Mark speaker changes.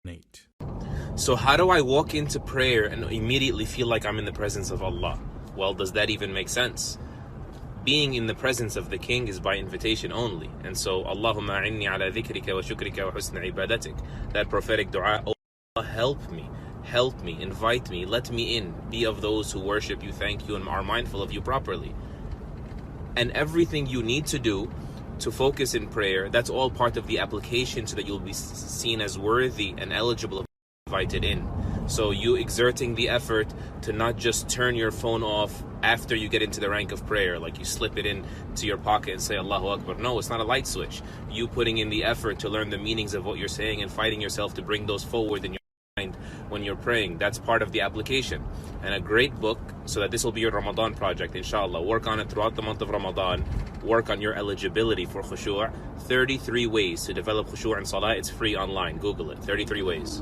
Speaker 1: Nate.
Speaker 2: So how do I walk into prayer and immediately feel like I'm in the presence of Allah? Well, does that even make sense? Being in the presence of the King is by invitation only. And so, Allahumma inni ala dhikrika wa shukrika wa husna ibadatik. That prophetic dua, oh Allah, help me, invite me, let me in. Be of those who worship you, thank you, and are mindful of you properly. And everything you need to do to focus in prayer, that's all part of the application so that you'll be seen as worthy and eligible of invited in. So you exerting the effort to not just turn your phone off after you get into the rank of prayer, like you slip it in to your pocket and say Allahu Akbar. No, it's not a light switch. You putting in the effort to learn the meanings of what you're saying and fighting yourself to bring those forward in your mind when you're praying. That's part of the application. And a great book, so that this will be your Ramadan project, inshallah. Work on it throughout the month of Ramadan. Work on your eligibility for khushu'. 33 ways to develop khushu' in salah. It's free online. Google it. 33 ways.